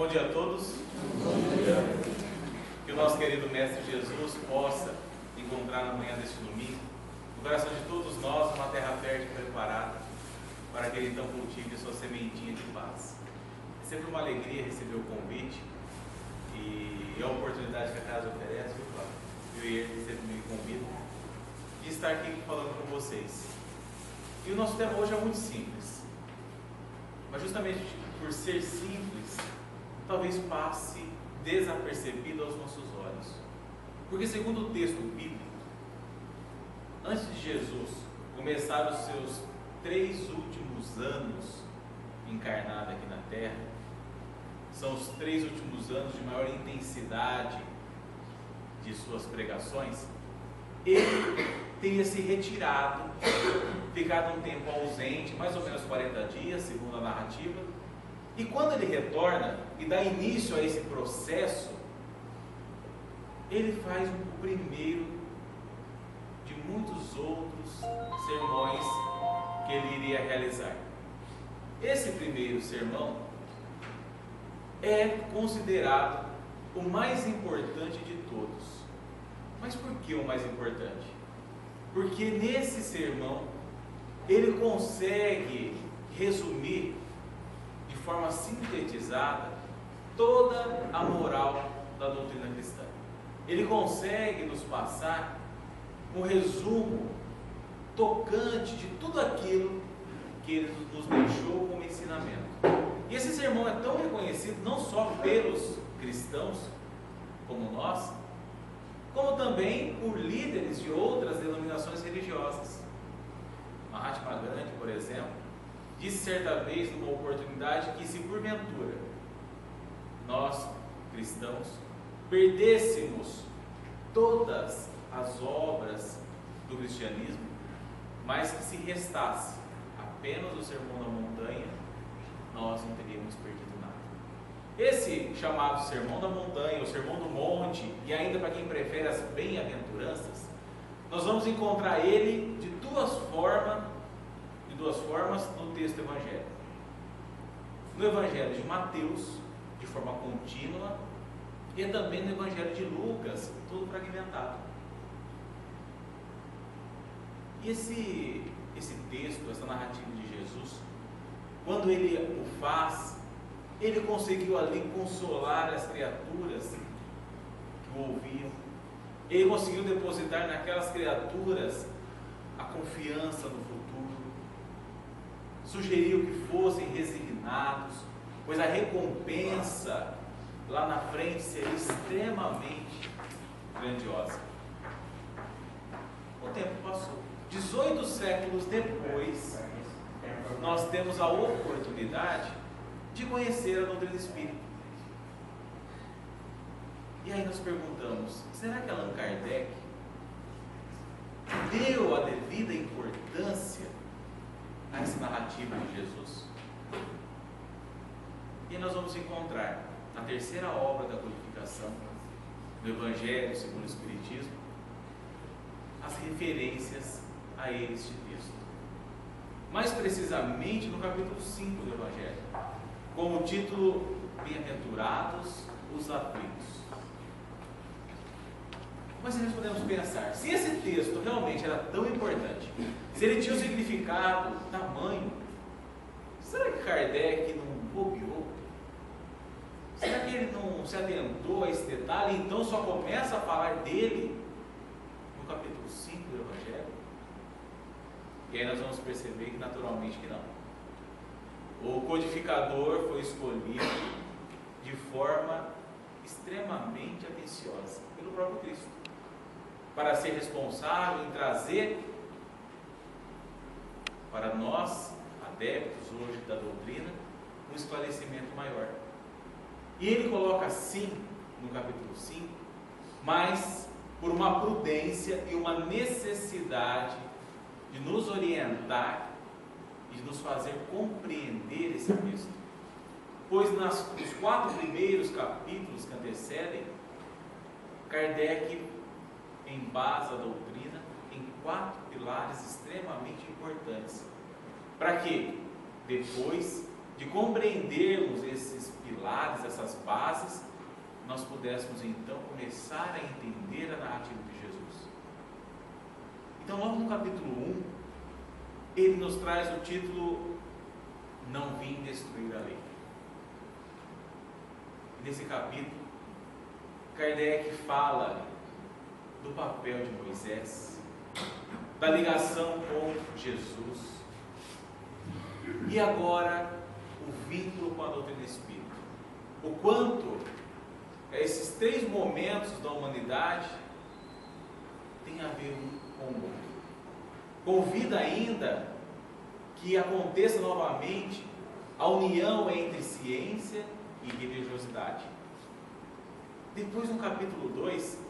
Bom dia a todos. Bom dia. Que o nosso querido Mestre Jesus possa encontrar na manhã deste domingo, no coração de todos nós, uma terra fértil preparada para que Ele então cultive sua sementinha de paz. É sempre uma alegria receber o convite e a oportunidade que a casa oferece, viu, Flávio? Eu e ele sempre me convidam de estar aqui falando com vocês. E o nosso tema hoje é muito simples, mas justamente por ser simples, talvez passe desapercebido aos nossos olhos. Porque segundo o texto bíblico, antes de Jesus começar os seus 3 últimos anos encarnado aqui na terra, são os 3 últimos anos de maior intensidade de suas pregações, ele teria se retirado, ficado um tempo ausente, mais ou menos 40 dias, segundo a narrativa, e quando ele retorna e dá início a esse processo, ele faz o primeiro de muitos outros sermões que ele iria realizar. Esse primeiro sermão é considerado o mais importante de todos. Mas por que o mais importante? Porque nesse sermão ele consegue resumir de forma sintetizada toda a moral da doutrina cristã. Ele consegue nos passar um resumo tocante de tudo aquilo que ele nos deixou como ensinamento. E esse sermão é tão reconhecido não só pelos cristãos como nós, como também por líderes de outras denominações religiosas. Mahatma Gandhi, por exemplo, disse certa vez numa oportunidade que se porventura nós, cristãos, perdêssemos todas as obras do cristianismo, mas que se restasse apenas o Sermão da Montanha, nós não teríamos perdido nada. Esse chamado Sermão da Montanha, o Sermão do Monte, e ainda para quem prefere as bem-aventuranças, nós vamos encontrar ele de duas formas no texto evangélico. No Evangelho de Mateus, de forma contínua, e também no Evangelho de Lucas, todo fragmentado. E esse texto, essa narrativa de Jesus, quando ele o faz, ele conseguiu ali consolar as criaturas que o ouviam. Ele conseguiu depositar naquelas criaturas a confiança no futuro. Sugeriu que fossem resignados, pois a recompensa lá na frente seria extremamente grandiosa. O tempo passou. 18 séculos depois, nós temos a oportunidade de conhecer a doutrina espírita. E aí nós perguntamos, será que Allan Kardec deu a devida importância a essa narrativa de Jesus? E nós vamos encontrar na terceira obra da codificação do Evangelho segundo o Espiritismo as referências a este texto. Mais precisamente no capítulo 5 do Evangelho, com o título Bem-aventurados os aflitos. Mas nós podemos pensar, se esse texto realmente era tão importante, se ele tinha um significado tamanho, será que Kardec não bobeou? Será que ele não se atentou a esse detalhe e então só começa a falar dele no capítulo 5 do Evangelho? E aí nós vamos perceber que naturalmente que não. O codificador foi escolhido de forma extremamente atenciosa pelo próprio Cristo, para ser responsável em trazer para nós, adeptos hoje da doutrina, um esclarecimento maior. E ele coloca assim, no capítulo 5, mas por uma prudência e uma necessidade de nos orientar e de nos fazer compreender esse texto. Pois nos 4 primeiros capítulos que antecedem, Kardec embasa a doutrina em 4 pilares extremamente importantes, para que depois de compreendermos esses pilares, essas bases, nós pudéssemos então começar a entender a narrativa de Jesus. Então, logo no capítulo 1, ele nos traz o título Não Vim Destruir a Lei. E nesse capítulo, Kardec fala do papel de Moisés, da ligação com Jesus, e agora o vínculo com a doutrina espírita. O quanto esses três momentos da humanidade têm a ver um com o outro. Convida ainda que aconteça novamente a união entre ciência e religiosidade. Depois, no capítulo 2,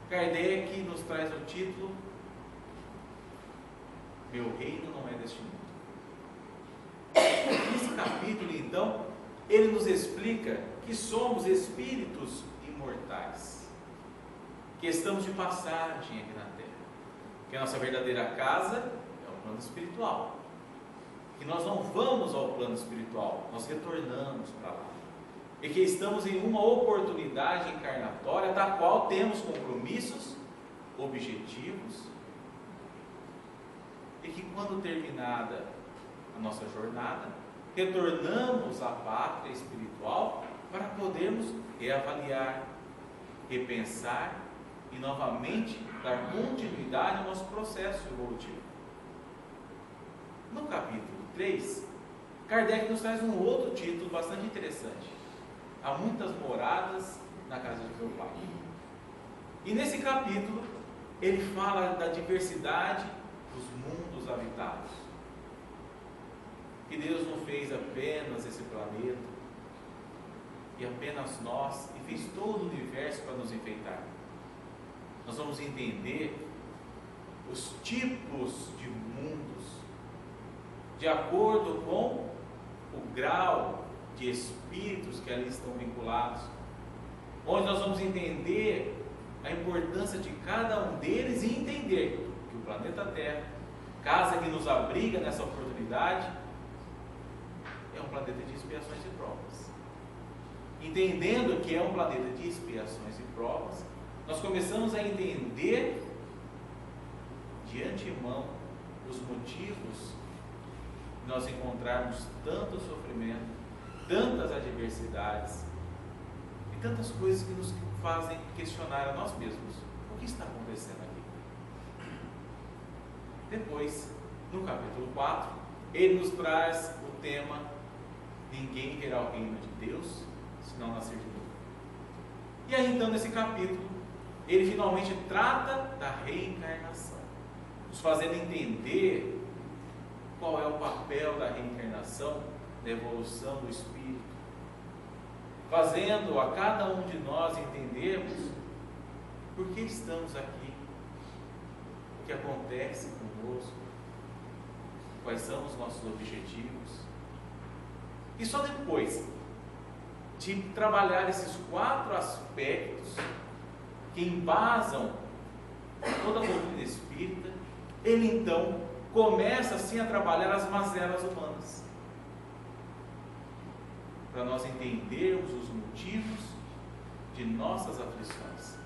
Kardec nos traz o título Meu Reino Não É Deste Mundo. Nesse capítulo, então, ele nos explica que somos espíritos imortais, que estamos de passagem aqui na Terra, que a nossa verdadeira casa é o plano espiritual, que nós não vamos ao plano espiritual, nós retornamos para lá, e que estamos em uma oportunidade encarnatória da qual temos compromissos, objetivos, e que quando terminada a nossa jornada, retornamos à pátria espiritual para podermos reavaliar, repensar e novamente dar continuidade ao nosso processo evolutivo. No capítulo 3, Kardec nos traz um outro título bastante interessante: Há muitas moradas na casa de meu Pai. E nesse capítulo, ele fala da diversidade dos mundos habitados. Que Deus não fez apenas esse planeta e apenas nós, e fez todo o universo para nos enfeitar. Nós vamos entender os tipos de mundos de acordo com o grau de espíritos que ali estão vinculados, onde nós vamos entender a importância de cada um deles e entender que o planeta Terra, casa que nos abriga nessa oportunidade, é um planeta de expiações e provas. Entendendo que é um planeta de expiações e provas, nós começamos a entender de antemão os motivos de nós encontrarmos tanto sofrimento, tantas adversidades e tantas coisas que nos fazem questionar a nós mesmos: o que está acontecendo aqui? Depois, no capítulo 4, ele nos traz o tema: ninguém verá o reino de Deus se não nascer de novo. E aí então, nesse capítulo, ele finalmente trata da reencarnação, nos fazendo entender qual é o papel da reencarnação na evolução do espírito, fazendo a cada um de nós entendermos por que estamos aqui, o que acontece conosco, quais são os nossos objetivos. E só depois de trabalhar esses 4 aspectos que embasam toda a doutrina espírita, ele então começa assim a trabalhar as mazelas humanas, para nós entendermos os motivos de nossas aflições.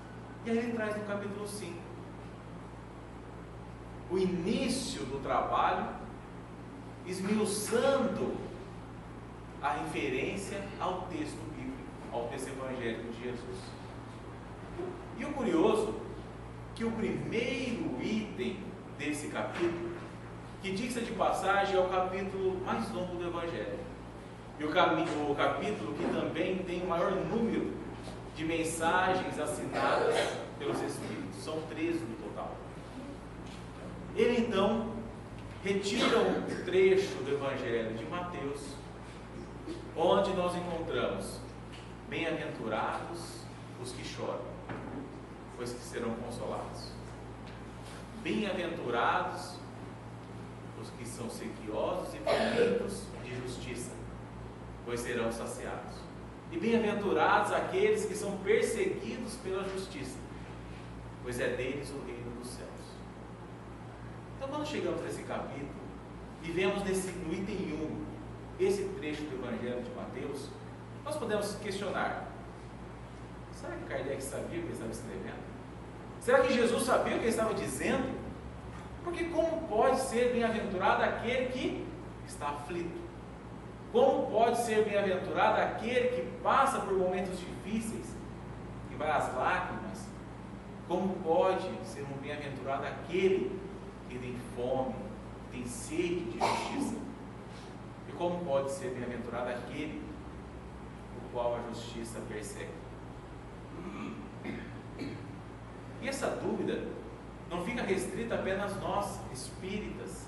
E aí ele traz no capítulo 5 o início do trabalho, esmiuçando a referência ao texto bíblico, ao texto evangélico de Jesus. E o curioso, que o primeiro item desse capítulo, que diga-se de passagem, é o capítulo mais longo do Evangelho, e o capítulo que também tem o maior número de mensagens assinadas pelos Espíritos, são 13 no total. Ele então retira um trecho do Evangelho de Mateus, onde nós encontramos: bem-aventurados os que choram, pois que serão consolados. Bem-aventurados os que são sequiosos e famintos de justiça, pois serão saciados. E bem-aventurados aqueles que são perseguidos pela justiça, pois é deles o reino dos céus. Então, quando chegamos nesse capítulo e vemos no item 1 esse trecho do Evangelho de Mateus, nós podemos questionar: será que Kardec sabia o que ele estava escrevendo? Será que Jesus sabia o que ele estava dizendo? Porque como pode ser bem-aventurado aquele que está aflito? Como pode ser bem-aventurado aquele que passa por momentos difíceis, que vai às lágrimas? Como pode ser um bem-aventurado aquele que tem fome, que tem sede de justiça? E como pode ser bem-aventurado aquele o qual a justiça persegue? E essa dúvida não fica restrita apenas a nós, espíritas,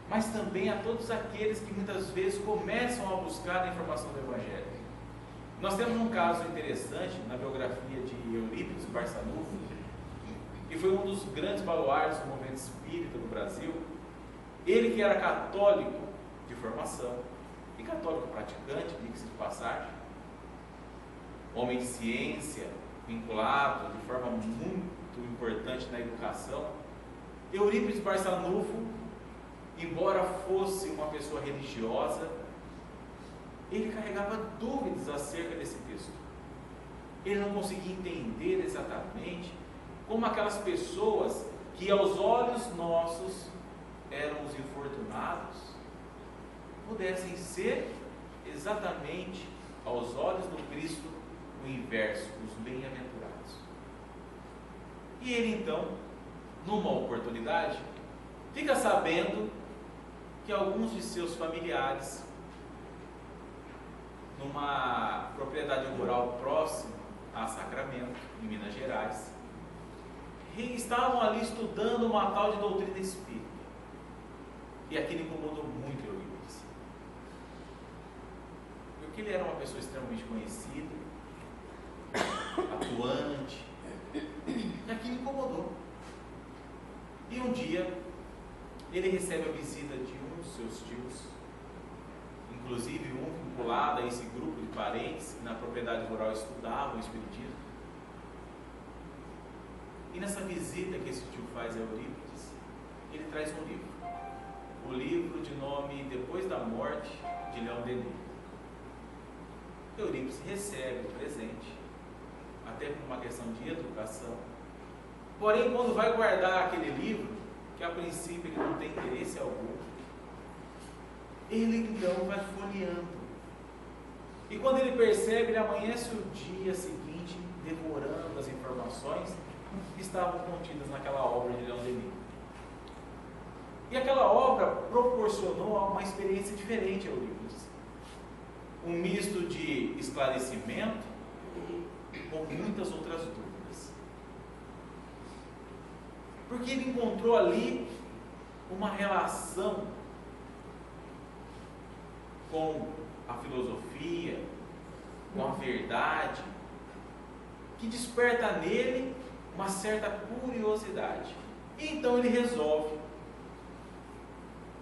mas também a todos aqueles que muitas vezes começam a buscar a informação do Evangelho. Nós temos um caso interessante na biografia de Eurípides Barçanufo, que foi um dos grandes baluartes do movimento espírita do Brasil. Ele que era católico de formação e católico praticante, diga-se de passagem, homem de ciência, vinculado de forma muito importante na educação. Eurípides Barçanufo, embora fosse uma pessoa religiosa, ele carregava dúvidas acerca desse texto. Ele não conseguia entender exatamente como aquelas pessoas que aos olhos nossos eram os infortunados, pudessem ser exatamente aos olhos do Cristo o inverso, os bem-aventurados. E ele então, numa oportunidade, fica sabendo que alguns de seus familiares, numa propriedade rural próxima a Sacramento, em Minas Gerais, estavam ali estudando uma tal de doutrina espírita. E aquilo incomodou muito Eurípides, porque ele era uma pessoa extremamente conhecida, atuante, e aquilo incomodou. E um dia ele recebe a visita de um dos seus tios, inclusive um vinculado a esse grupo de parentes que na propriedade rural estudavam o espiritismo. E nessa visita que esse tio faz a Eurípides, ele traz um livro, o livro de nome Depois da Morte, de Leon Denis. Eurípides recebe o presente, até por uma questão de educação. Porém, quando vai guardar aquele livro, que a princípio ele não tem interesse algum, ele então vai folheando. E quando ele percebe, ele amanhece o dia seguinte devorando as informações que estavam contidas naquela obra de Leon Denis. E aquela obra proporcionou uma experiência diferente a Eurípides. Um misto de esclarecimento com muitas outras dúvidas. Porque ele encontrou ali uma relação com a filosofia, com a verdade, que desperta nele uma certa curiosidade. E então ele resolve,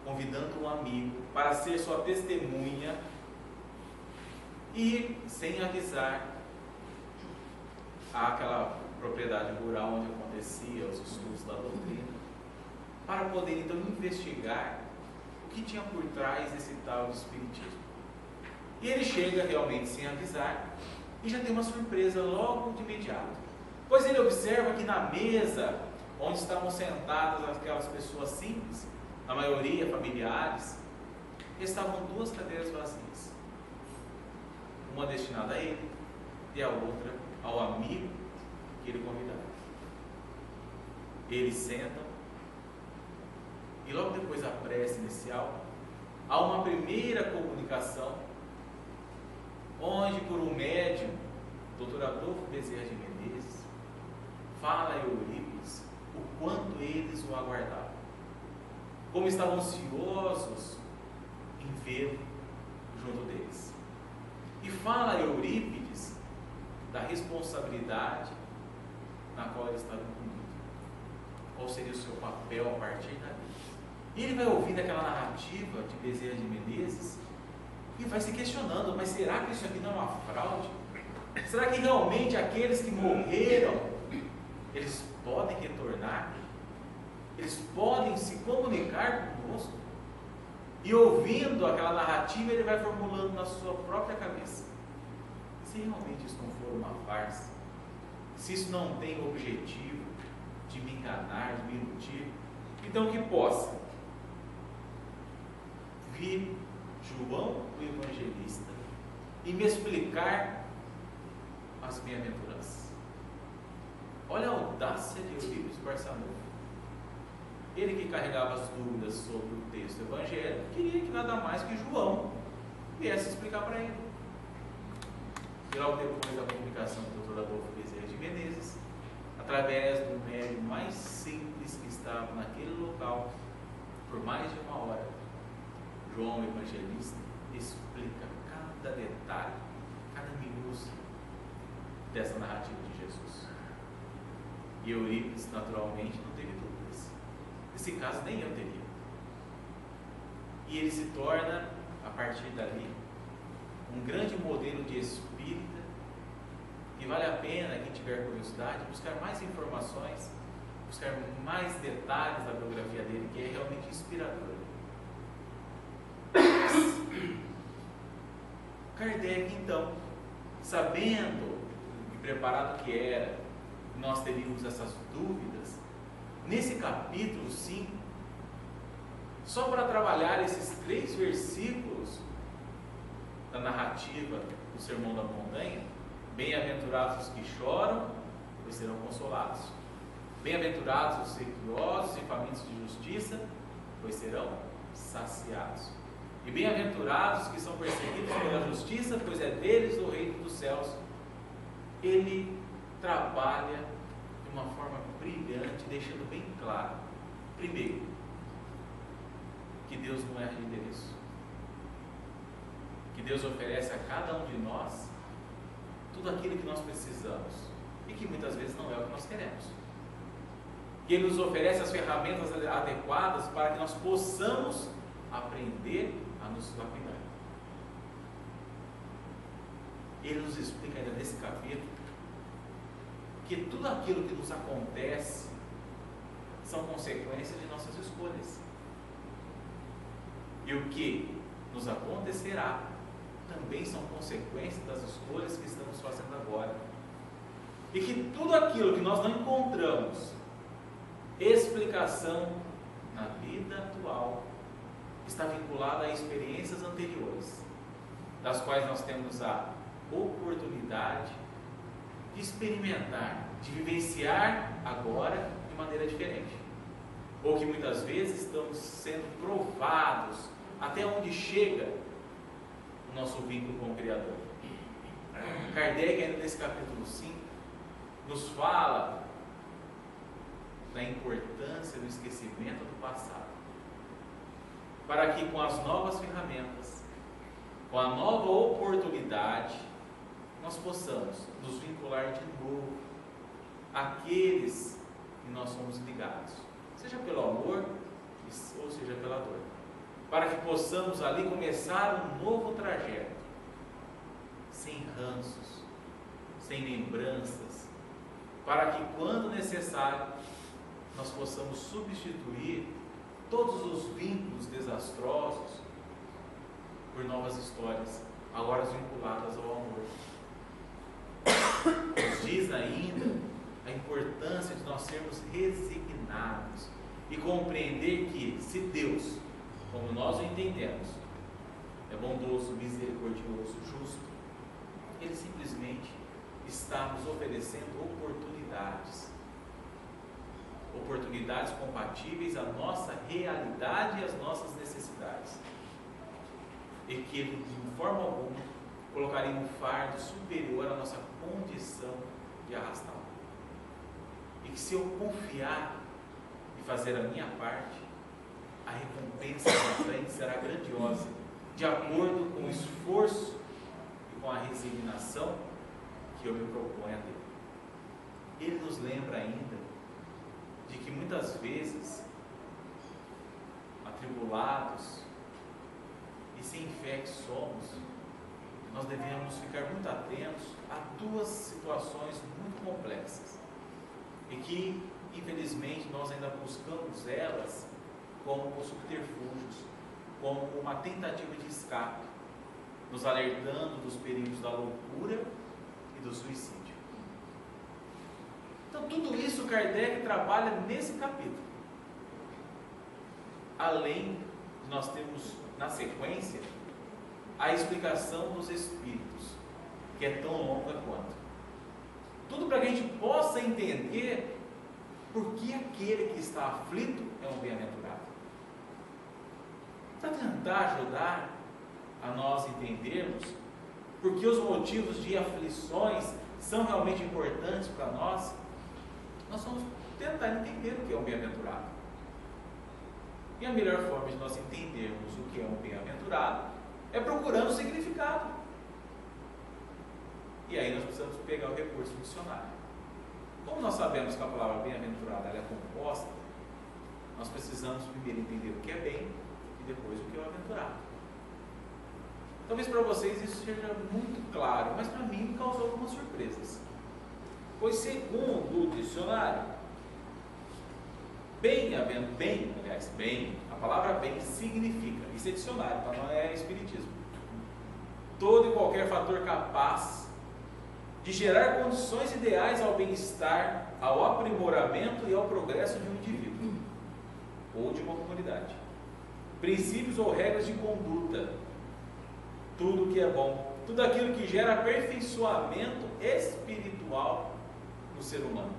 convidando um amigo para ser sua testemunha, e sem avisar àquela propriedade rural onde acontecia os estudos da doutrina, para poder então investigar o que tinha por trás desse tal de espiritismo. E ele chega realmente sem avisar e já tem uma surpresa logo de imediato, pois ele observa que na mesa onde estavam sentadas aquelas pessoas simples, a maioria familiares, estavam duas cadeiras vazias, uma destinada a ele e a outra ao amigo que ele convidava. Eles sentam e logo depois da prece inicial há uma primeira comunicação onde, por um médium, Dr. Adolfo Bezerra de Menezes, fala a Eurípides o quanto eles o aguardavam, como estavam ansiosos em vê-lo junto deles. E fala a Eurípides da responsabilidade na qual ele estava incluído. Qual seria o seu papel a partir dali? E ele vai ouvindo aquela narrativa de Bezerra de Menezes e vai se questionando: mas será que isso aqui não é uma fraude? Será que realmente aqueles que morreram, eles podem retornar? Eles podem se comunicar conosco? E ouvindo aquela narrativa, ele vai formulando na sua própria cabeça. Se realmente isso não for uma farsa, se isso não tem o objetivo de me enganar, de me iludir, então que possa vir João, o evangelista, e me explicar as bem-aventuranças. Olha a audácia de Eurípides Barçanufo. Ele que carregava as dúvidas sobre o texto evangélico, queria que nada mais que João viesse explicar para ele. E logo depois da publicação do Dr. Adolfo Bezerra de Menezes, através do médium mais simples que estava naquele local, por mais de uma hora, João o evangelista explica cada detalhe, cada minúcia dessa narrativa de Jesus. E Eurípides, naturalmente, não teve dúvidas. Nesse caso, nem eu teria. E ele se torna, a partir dali, um grande modelo de espírita, e vale a pena, quem tiver curiosidade, buscar mais informações, buscar mais detalhes da biografia dele, que é realmente inspiradora. Kardec, então, sabendo e preparado que era, nós teríamos essas dúvidas, nesse capítulo 5, só para trabalhar esses 3 versículos da narrativa do Sermão da Montanha: bem-aventurados os que choram, pois serão consolados. Bem-aventurados os sequiosos e famintos de justiça, pois serão saciados. E bem-aventurados que são perseguidos pela justiça, pois é deles o reino dos céus. Ele trabalha de uma forma brilhante, deixando bem claro, primeiro, que Deus não erra de endereço, que Deus oferece a cada um de nós tudo aquilo que nós precisamos e que muitas vezes não é o que nós queremos, que Ele nos oferece as ferramentas adequadas para que nós possamos aprender a nos lapidar. Ele nos explica ainda nesse capítulo que tudo aquilo que nos acontece são consequências de nossas escolhas, e o que nos acontecerá também são consequências das escolhas que estamos fazendo agora, e que tudo aquilo que nós não encontramos explicação na vida atual está vinculado a experiências anteriores, das quais nós temos a oportunidade de experimentar, de vivenciar agora de maneira diferente, ou que muitas vezes estamos sendo provados até onde chega o nosso vínculo com o Criador. Kardec, ainda nesse capítulo 5, nos fala da importância do esquecimento do passado, para que com as novas ferramentas, com a nova oportunidade, nós possamos nos vincular de novo àqueles que nós somos ligados, seja pelo amor ou seja pela dor, para que possamos ali começar um novo trajeto, sem ranços, sem lembranças, para que quando necessário nós possamos substituir todos os vínculos desastrosos por novas histórias, agora vinculadas ao amor. Nos diz ainda a importância de nós sermos resignados e compreender que, se Deus, como nós o entendemos, é bondoso, misericordioso, justo, Ele simplesmente está nos oferecendo oportunidades compatíveis à nossa realidade e às nossas necessidades, e que Ele, de forma alguma, colocaria um fardo superior à nossa condição de arrastá-lo, e que, se eu confiar e fazer a minha parte, a recompensa na frente será grandiosa, de acordo com o esforço e com a resignação que eu me proponho a ter. Ele nos lembra ainda de que muitas vezes, atribulados e sem fé que somos, nós devemos ficar muito atentos a 2 situações muito complexas, e que, infelizmente, nós ainda buscamos elas como subterfúgios como uma tentativa de escape, nos alertando dos perigos da loucura e do suicídio. Então, tudo isso Kardec trabalha nesse capítulo. Além de nós termos, na sequência, a explicação dos espíritos, que é tão longa quanto. Tudo para que a gente possa entender por que aquele que está aflito é um bem-aventurado. Para tentar ajudar a nós entendermos por que os motivos de aflições são realmente importantes para nós, nós vamos tentar entender o que é um bem-aventurado. E a melhor forma de nós entendermos o que é um bem-aventurado é procurando o significado. E aí nós precisamos pegar o recurso do dicionário. Como nós sabemos que a palavra bem-aventurada ela é composta, nós precisamos primeiro entender o que é bem e depois o que é o aventurado. Talvez para vocês isso seja muito claro, mas para mim me causou algumas surpresas. Pois segundo o dicionário, bem, a palavra bem significa, isso é dicionário, tá? Não é espiritismo, todo e qualquer fator capaz de gerar condições ideais ao bem-estar, ao aprimoramento e ao progresso de um indivíduo ou de uma comunidade. Princípios ou regras de conduta, tudo que é bom, tudo aquilo que gera aperfeiçoamento espiritual no ser humano,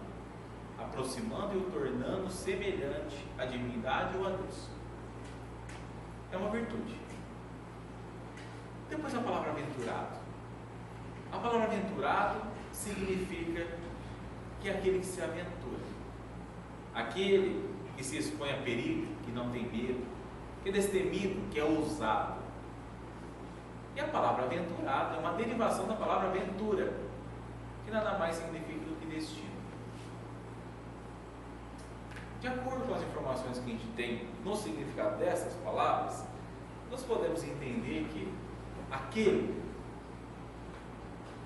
aproximando e o tornando semelhante à divindade ou a Deus. É uma virtude. Depois a palavra aventurado. A palavra aventurado significa que é aquele que se aventura, aquele que se expõe a perigo, que não tem medo, que é destemido, que é ousado. E a palavra aventurado é uma derivação da palavra aventura, que nada mais significa do que destino. De acordo com as informações que a gente tem no significado dessas palavras, nós podemos entender que aquele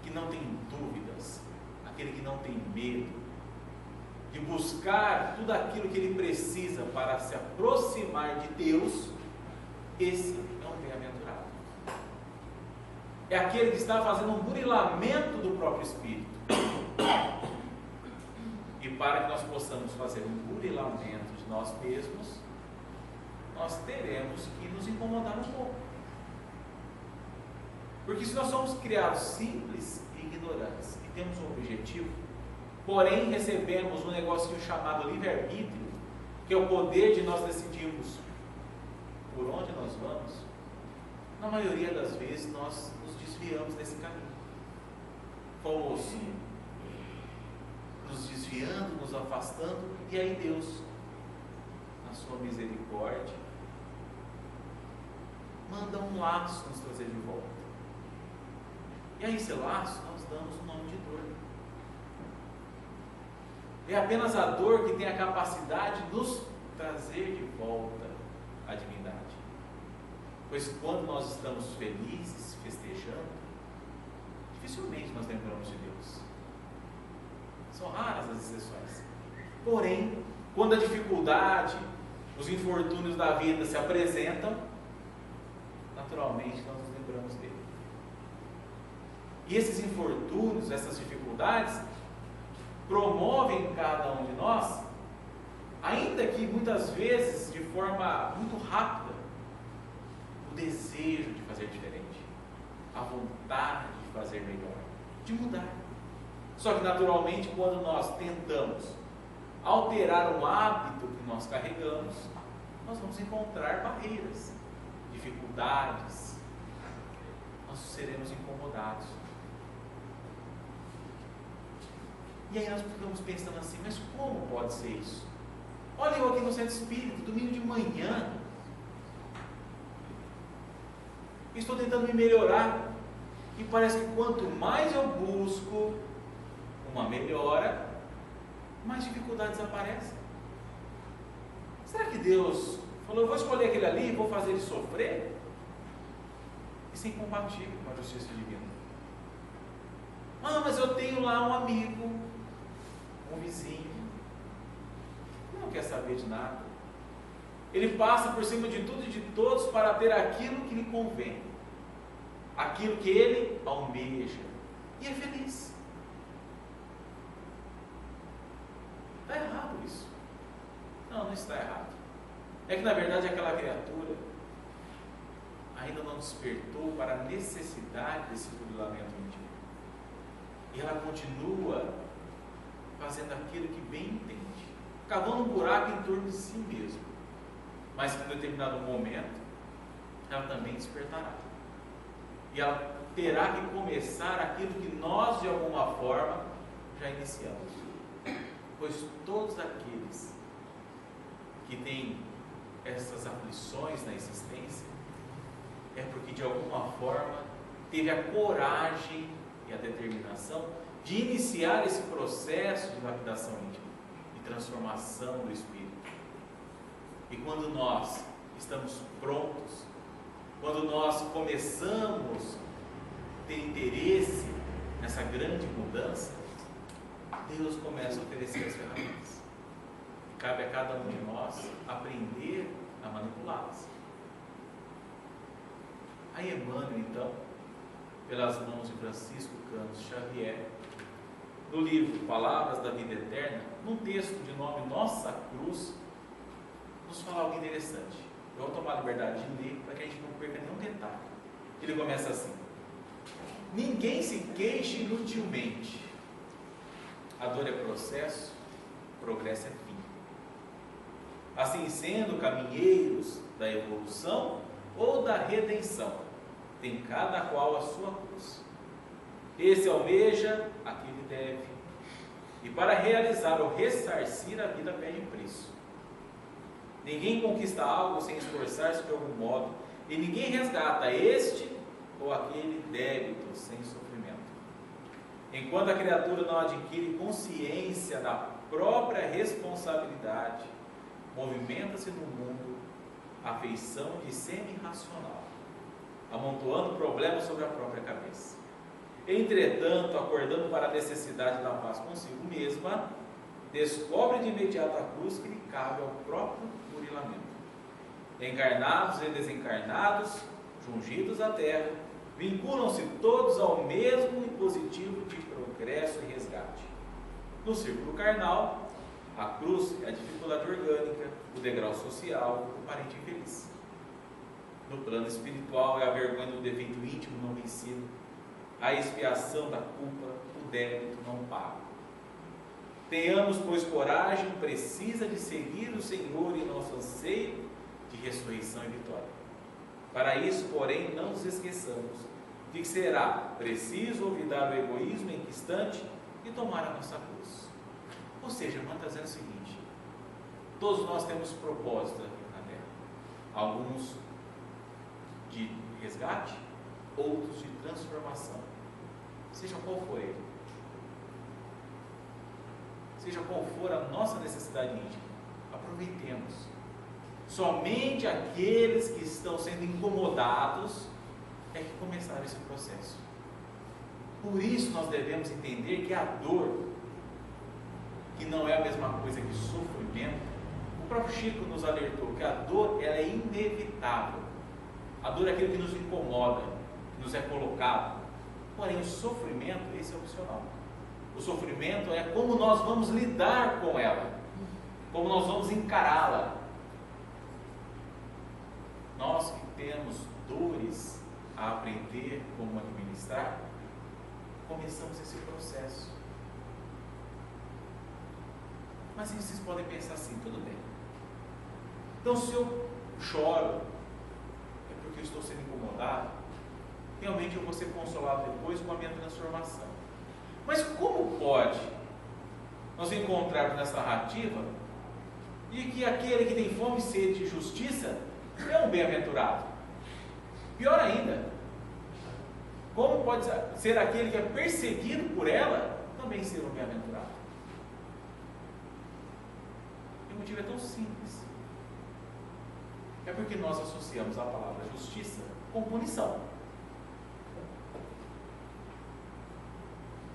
que não tem dúvidas, aquele que não tem medo de buscar tudo aquilo que ele precisa para se aproximar de Deus, esse é um bem-aventurado. É aquele que está fazendo um burilamento do próprio espírito. E para que nós possamos fazer um burilamento de nós mesmos, nós teremos que nos incomodar um pouco. Porque se nós somos criados simples e ignorantes e temos um objetivo, porém recebemos um negocinho chamado livre-arbítrio, que é o poder de nós decidirmos por onde nós vamos, na maioria das vezes nós nos desviamos desse caminho. Fomos nos desviando, nos afastando, e aí Deus, na sua misericórdia, manda um laço nos trazer de volta. E a esse laço nós damos o nome de dor. É apenas a dor que tem a capacidade de nos trazer de volta à divindade. Pois quando nós estamos felizes, festejando, dificilmente nós lembramos de Deus. São raras as exceções. Porém, quando a dificuldade, os infortúnios da vida se apresentam, naturalmente nós nos lembramos dele. E esses infortúnios, essas dificuldades, promovem em cada um de nós, ainda que muitas vezes de forma muito rápida, o desejo de fazer diferente, a vontade de fazer melhor, de mudar. Só que naturalmente, quando nós tentamos alterar um hábito que nós carregamos, nós vamos encontrar barreiras, dificuldades, nós seremos incomodados. E aí nós ficamos pensando assim, mas como pode ser isso? Olha eu aqui no centro espírita, domingo de manhã, estou tentando me melhorar, e parece que quanto mais eu busco uma melhora, mais dificuldades aparecem. Será que Deus falou, eu vou escolher aquele ali, vou fazer ele sofrer? Isso é incompatível com a justiça divina. Ah, mas eu tenho lá um amigo, um vizinho, não quer saber de nada, Ele passa por cima de tudo e de todos para ter aquilo que lhe convém, aquilo que ele almeja, e é feliz. Está errado isso? Não, não está errado. É que na verdade aquela criatura ainda não despertou para a necessidade desse burilamento íntimo. E ela continua fazendo aquilo que bem entende, cavando um buraco em torno de si mesmo. Mas em determinado momento, ela também despertará. E ela terá que começar aquilo que nós, de alguma forma, já iniciamos. Pois todos aqueles que têm essas aflições na existência, é porque de alguma forma teve a coragem e a determinação de iniciar esse processo de lapidação íntima, de transformação do espírito. E quando nós estamos prontos, quando nós começamos a ter interesse nessa grande mudança, Deus começa a oferecer as ferramentas. E cabe a cada um de nós aprender a manipulá-las. Aí Emmanuel, então, pelas mãos de Francisco Cândido Xavier, no livro Palavras da Vida Eterna, num texto de nome Nossa Cruz, nos fala algo interessante. Eu vou tomar a liberdade de ler para que a gente não perca nenhum detalhe. Ele começa assim: ninguém se queixe inutilmente. A dor é processo, progresso é fim. Assim sendo, caminheiros da evolução ou da redenção, tem cada qual a sua cruz. Esse almeja, aquele deve. E para realizar ou ressarcir, a vida pede preço. Ninguém conquista algo sem esforçar-se de algum modo, e ninguém resgata este ou aquele débito sem sofrimento. Enquanto a criatura não adquire consciência da própria responsabilidade, movimenta-se no mundo a feição de semi-racional, amontoando problemas sobre a própria cabeça. Entretanto, acordando para a necessidade da paz consigo mesma, descobre de imediato a cruz que lhe cabe ao próprio burilamento. Encarnados e desencarnados, jungidos à terra, vinculam-se todos ao mesmo dispositivo de progresso e resgate. No círculo carnal, a cruz é a dificuldade orgânica, o degrau social, o parente infeliz. No plano espiritual, é a vergonha do defeito íntimo não vencido, a expiação da culpa, o débito não pago. Tenhamos, pois, coragem precisa de seguir o Senhor em nosso anseio de ressurreição e vitória. Para isso, porém, não nos esqueçamos de que será preciso olvidar o egoísmo inconstante e tomar a nossa cruz. Ou seja, irmão, está dizendo o seguinte: todos nós temos propósito aqui na Terra. Alguns de resgate, outros de transformação. Seja qual for ele. Seja qual for a nossa necessidade íntima, aproveitemos. Somente aqueles que estão sendo incomodados é que começaram esse processo. Por isso nós devemos entender que a dor, que não é a mesma coisa que sofrimento, o próprio Chico nos alertou que a dor ela é inevitável. A dor é aquilo que nos incomoda, que nos é colocado. Porém, o sofrimento, esse é opcional. O sofrimento é como nós vamos lidar com ela, como nós vamos encará-la. Nós que temos dores a aprender como administrar, começamos esse processo. Mas vocês podem pensar assim: tudo bem. Então, se eu choro, é porque eu estou sendo incomodado. Realmente eu vou ser consolado depois com a minha transformação. Mas como pode nós encontrarmos nessa narrativa de que aquele que tem fome e sede de justiça é um bem-aventurado? Pior ainda, como pode ser aquele que é perseguido por ela também ser um bem-aventurado? E o motivo é tão simples. É porque nós associamos a palavra justiça com punição.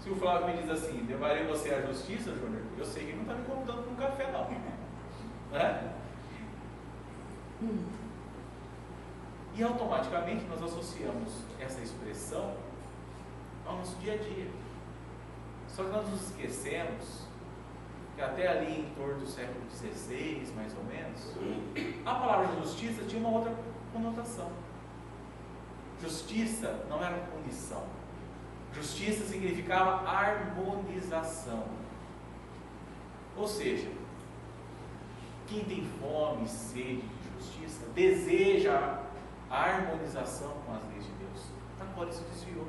Se o Flávio me diz assim: levarei você à justiça, Júnior, eu sei que ele não está me convidando para um café, não. Né? E automaticamente nós associamos essa expressão ao nosso dia a dia. Só que nós nos esquecemos que até ali em torno do século XVI, mais ou menos, a palavra justiça tinha uma outra conotação. Justiça não era punição. Justiça significava harmonização. Ou seja, quem tem fome e sede de justiça deseja a harmonização com as leis de Deus, da qual ele se desviou.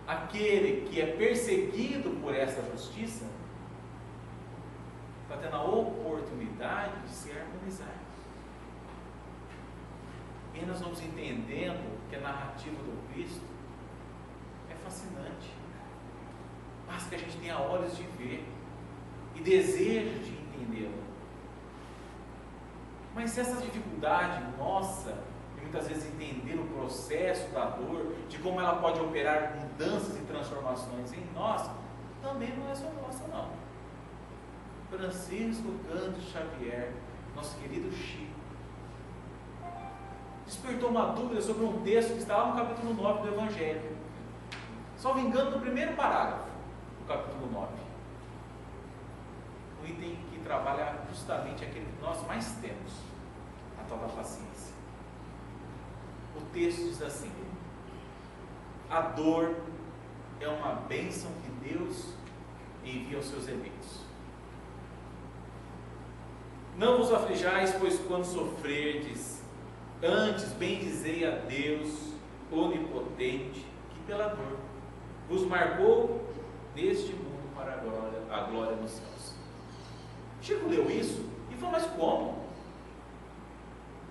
Aquele que é perseguido por essa justiça está tendo a oportunidade de se harmonizar. E nós vamos entendendo que a narrativa do Cristo é fascinante. Basta que a gente tenha olhos de ver e desejo de entendê-la. Mas se essa dificuldade nossa, de muitas vezes entender o processo da dor, de como ela pode operar mudanças e transformações em nós, também não é só nossa, não. Francisco Cândido Xavier, nosso querido Chico, despertou uma dúvida sobre um texto que está lá no capítulo 9 do Evangelho. Só me engano, no primeiro parágrafo do capítulo 9. Um item que trabalha justamente aquele que nós mais temos, a tal da paciência. O texto diz assim: a dor é uma bênção que Deus envia aos seus eleitos. Não vos aflijais, pois quando sofrerdes, antes bendizei a Deus onipotente, que pela dor vos marcou neste mundo para a glória nos céus. Chico leu isso e falou: mas como?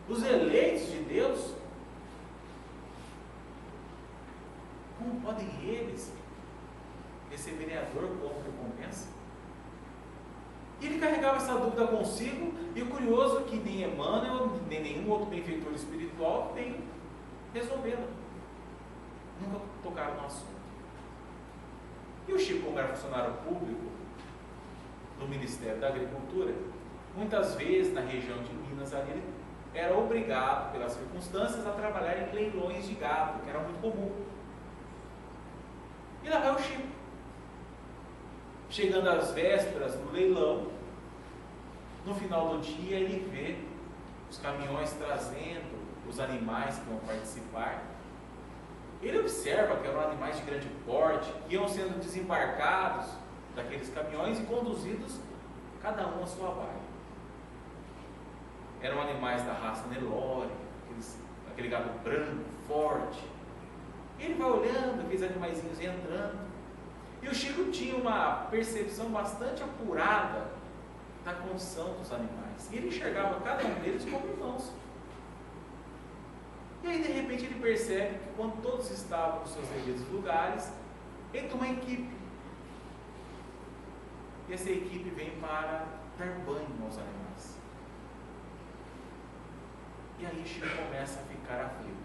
Os eleitos de Deus, como podem eles receberem a dor como recompensa? E ele carregava essa dúvida consigo, e o curioso é que nem Emmanuel, nem nenhum outro benfeitor espiritual tem resolvendo. Nunca tocaram no assunto. E o Chico, como era funcionário público do Ministério da Agricultura, muitas vezes na região de Minas ali, ele era obrigado, pelas circunstâncias, a trabalhar em leilões de gado, que era muito comum. E lá vai o Chico. Chegando às vésperas do leilão, no final do dia ele vê os caminhões trazendo os animais que vão participar. Ele observa que eram animais de grande porte, que iam sendo desembarcados daqueles caminhões e conduzidos, cada um à sua baia. Eram animais da raça Nelore, aquele gado branco, forte. Ele vai olhando aqueles animaizinhos entrando. E o Chico tinha uma percepção bastante apurada da condição dos animais. E ele enxergava cada um deles como irmãos. E aí, de repente, ele percebe que quando todos estavam nos seus devidos lugares, entra uma equipe. E essa equipe vem para dar banho aos animais. E aí Chico começa a ficar aflito.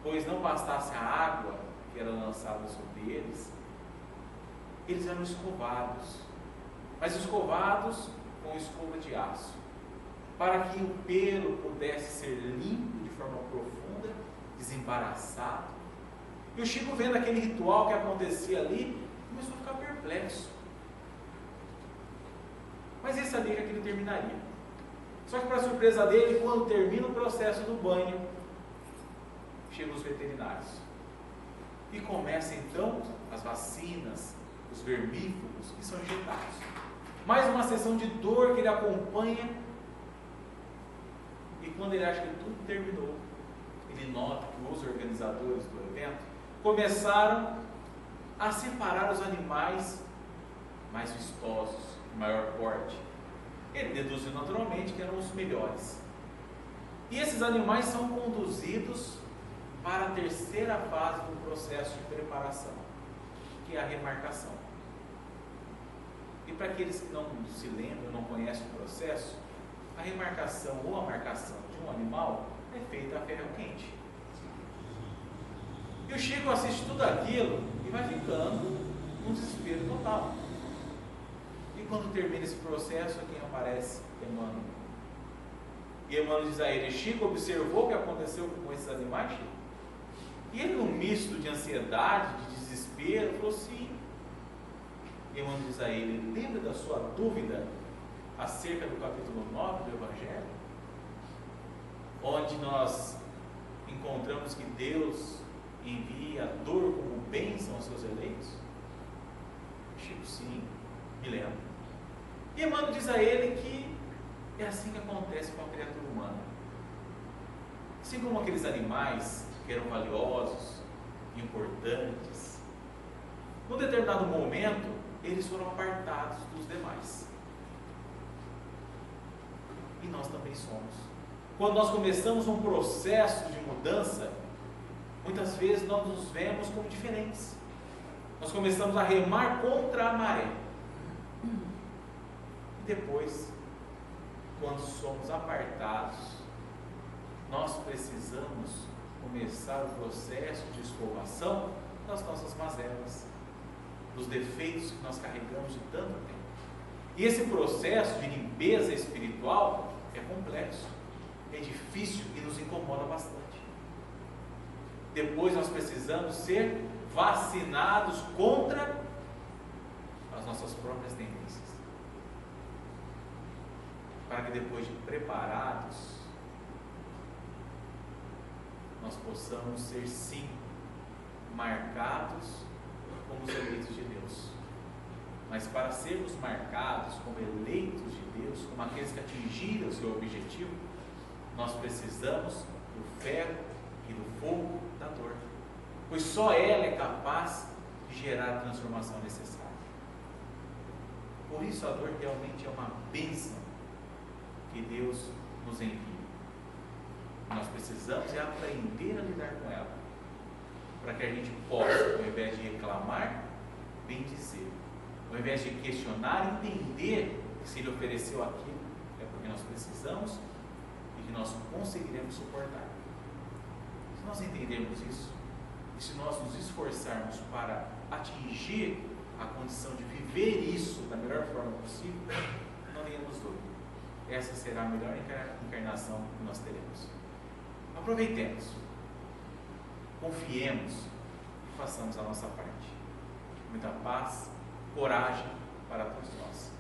Pois não bastasse a água que era lançada sobre eles, eles eram escovados, mas escovados com escova de aço, para que o pelo pudesse ser limpo de forma profunda, desembaraçado. E o Chico, vendo aquele ritual que acontecia ali, começou a ficar perplexo. Mas ele sabia que aquilo terminaria. Só que, para surpresa dele, quando termina o processo do banho, chegam os veterinários. E começa então as vacinas, os vermífugos que são injetados. Mais uma sessão de dor que ele acompanha. E quando ele acha que tudo terminou, ele nota que os organizadores do evento começaram a separar os animais mais vistosos, de maior porte. Ele deduziu naturalmente que eram os melhores. E esses animais são conduzidos para a terceira fase do processo de preparação, que é a remarcação. E para aqueles que não se lembram, não conhecem o processo, a remarcação ou a marcação de um animal é feita a ferro quente. E o Chico assiste tudo aquilo e vai ficando num desespero total. E quando termina esse processo, quem aparece? Emmanuel. E Emmanuel diz a ele: Chico, observou o que aconteceu com esses animais, Chico? E ele, num misto de ansiedade, de desespero, falou: sim. E Emmanuel diz a ele: lembra da sua dúvida acerca do capítulo 9 do Evangelho? Onde nós encontramos que Deus envia a dor como bênção aos seus eleitos? Chico: sim, me lembro. E Emmanuel diz a ele que é assim que acontece com a criatura humana. Assim como aqueles animais que eram valiosos, importantes, num determinado momento eles foram apartados dos demais. E nós também somos. Quando nós começamos um processo de mudança, muitas vezes nós nos vemos como diferentes. Nós começamos a remar contra a maré. E depois, quando somos apartados, nós precisamos começar o processo de escovação das nossas mazelas, dos defeitos que nós carregamos de tanto tempo. E esse processo de limpeza espiritual é complexo, é difícil e nos incomoda bastante. Depois nós precisamos ser vacinados contra as nossas próprias tendências, para que depois de preparados, nós possamos ser sim marcados como os eleitos de Deus. Mas para sermos marcados como eleitos de Deus, como aqueles que atingiram o seu objetivo, nós precisamos do ferro e do fogo da dor, pois só ela é capaz de gerar a transformação necessária. Por isso a dor realmente é uma bênção que Deus nos envia. Nós precisamos aprender a lidar com ela, para que a gente possa, ao invés de reclamar, bem dizer. Ao invés de questionar, entender que se Ele ofereceu aquilo, é porque nós precisamos e que nós conseguiremos suportar. Se nós entendermos isso, e se nós nos esforçarmos para atingir a condição de viver isso da melhor forma possível, não tenhamos dúvida. Essa será a melhor encarnação que nós teremos. Aproveitemos, confiemos e façamos a nossa parte. Muita paz, coragem para todos nós.